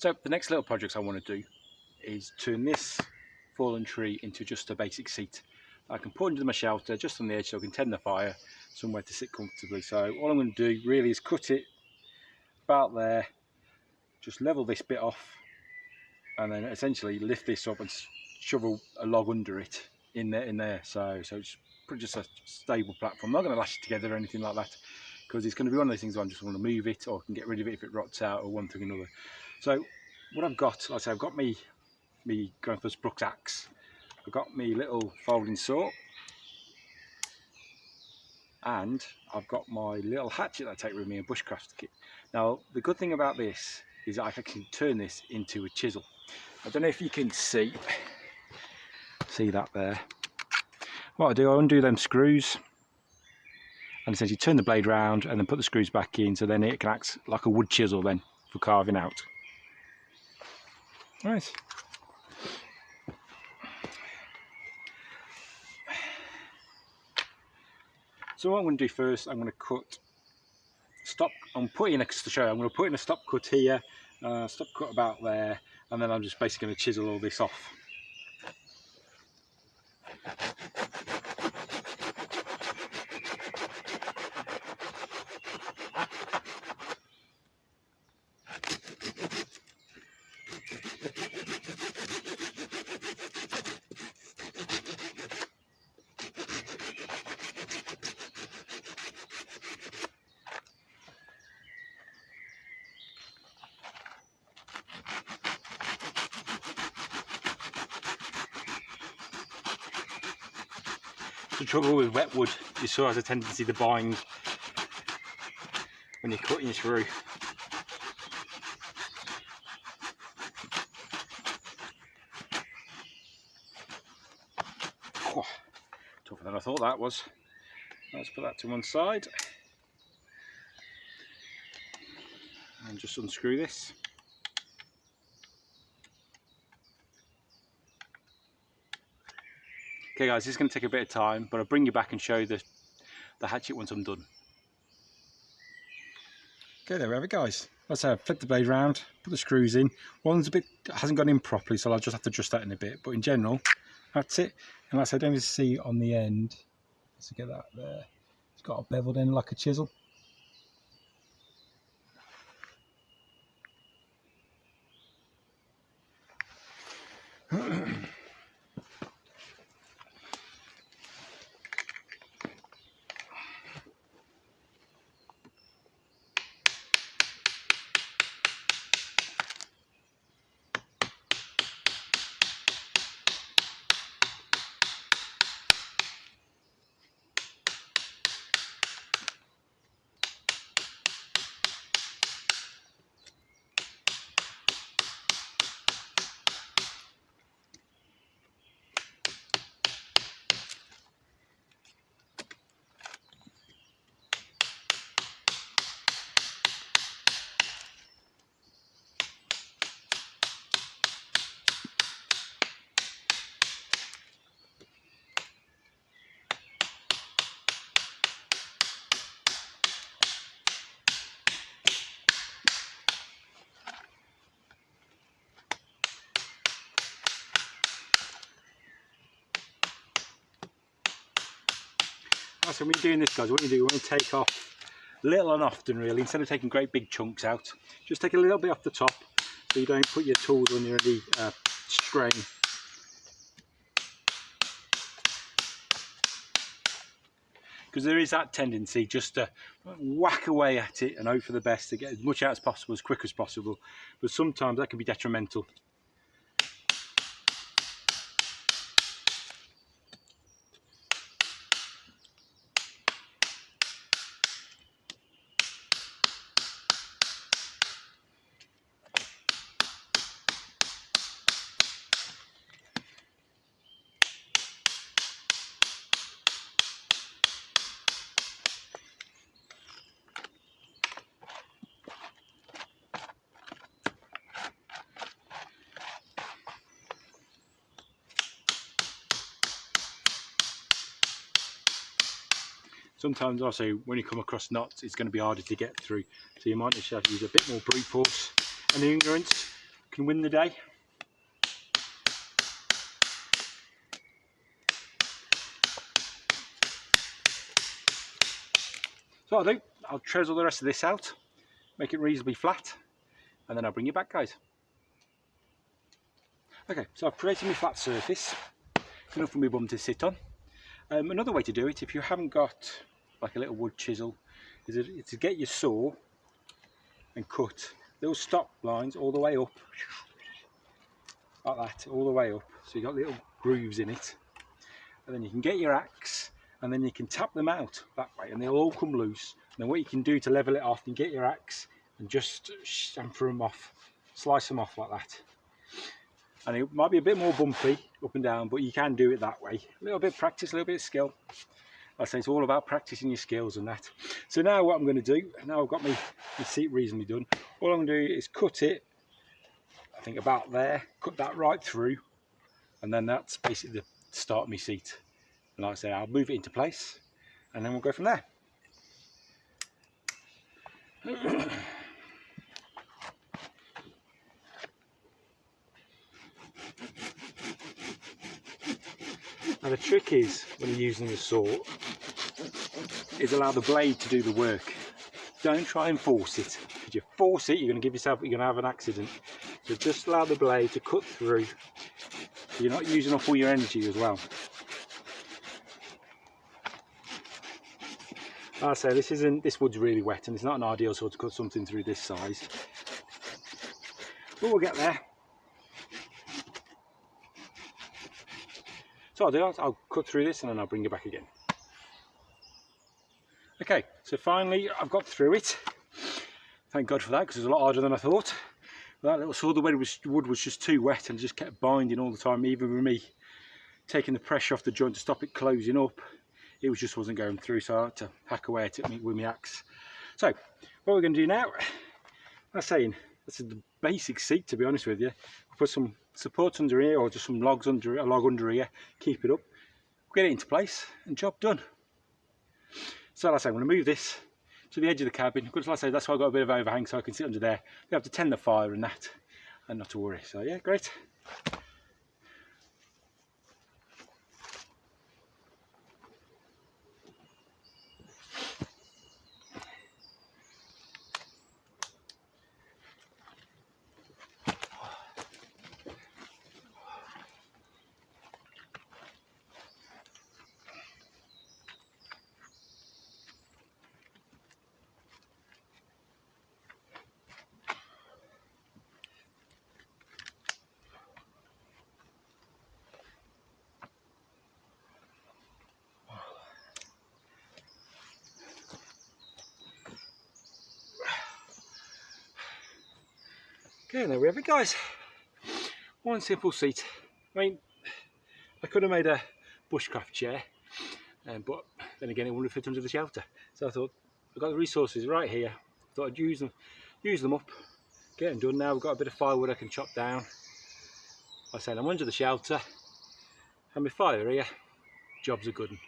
So the next little project I want to do is turn this fallen tree into just a basic seat I can put into my shelter just on the edge so I can tend the fire, somewhere to sit comfortably. So all I'm going to do really is cut it about there, just level this bit off, and then essentially lift this up and shove a log under it in there. So it's pretty just a stable platform. I'm not going to lash it together or anything like that, because it's going to be one of those things where I just want to move it, or I can get rid of it if it rots out, or one thing or another. So what I've got, like I say, I've got me Grandfather's Brooks axe. I've got me little folding saw, and I've got my little hatchet that I take with me, a bushcraft kit. Now the good thing about this is that I can turn this into a chisel. I don't know if you can see that there. What I do, I undo them screws and essentially turn the blade round and then put the screws back in, so then it can act like a wood chisel then for carving out. Right. So what I'm going to do first, I'm going to cut stop. I'm going to put in a stop cut here, stop cut about there, and then I'm just basically going to chisel all this off. The trouble with wet wood, you saw, has a tendency to bind when you're cutting through. Oh, tougher than I thought that was. Let's put that to one side and just unscrew this. Okay guys, this is going to take a bit of time, but I'll bring you back and show you the hatchet once I'm done. Okay, there we have it guys. Let's flip the blade round, put the screws in. One's hasn't gone in properly, so I'll just have to adjust that in a bit, but in general, that's it. And like I said, don't you see on the end, let's get that there, it's got a beveled end like a chisel. So when you're doing this guys, what you do, you want to take off little and often really, instead of taking great big chunks out, just take a little bit off the top so you don't put your tools under any strain. Because there is that tendency just to whack away at it and hope for the best to get as much out as possible, as quick as possible, but sometimes that can be detrimental. Sometimes also when you come across knots, it's going to be harder to get through, so you might just have to use a bit more brute force and ignorance can win the day. So what I'll do, I'll treasure the rest of this out, make it reasonably flat, and then I'll bring you back, guys. Okay, so I've created my flat surface, enough for my bum to sit on. Another way to do it, if you haven't got like a little wood chisel, is to get your saw and cut little stop lines all the way up, like that, all the way up, so you've got little grooves in it. And then you can get your axe, and then you can tap them out that way, and they'll all come loose. And then what you can do to level it off, you can get your axe and just chamfer them off, slice them off like that. And it might be a bit more bumpy up and down, but you can do it that way. A little bit of practice, a little bit of skill. Like I say, it's all about practicing your skills and that. So now what I'm going to do, now I've got my seat reasonably done, all I'm going to do is cut it, I think about there, cut that right through, and then that's basically the start of my seat. And like I say, I'll move it into place, and then we'll go from there. Now the trick is, when you're using the saw, is allow the blade to do the work. Don't try and force it. If you force it, you're going to have an accident. So just allow the blade to cut through. You're not using up all your energy as well. Like I say, this wood's really wet, and it's not an ideal sort to cut something through this size. But we'll get there. So I'll cut through this and then I'll bring it back again. Okay, so finally I've got through it. Thank God for that, because it was a lot harder than I thought. That little saw, the wood was just too wet and just kept binding all the time, even with me taking the pressure off the joint to stop it closing up. It just wasn't going through, so I had to hack away at it with my axe. So what we're going to do now, I'm saying this is the basic seat, to be honest with you. I'll put some support under here, or just some logs under a log under here, keep it up, get it into place, and job done. So like I say, I'm going to move this to the edge of the cabin, because like I say, that's why I've got a bit of overhang, so I can sit under there, be able to tend the fire and that, and not to worry. So yeah, great. Okay, there we have it, guys. One simple seat. I mean, I could have made a bushcraft chair, but then again it wouldn't fit under the shelter. So I thought, I've got the resources right here. Thought I'd use them up, get them done. Now we've got a bit of firewood I can chop down. Like I said, I'm under the shelter, and my fire here, job's a good one.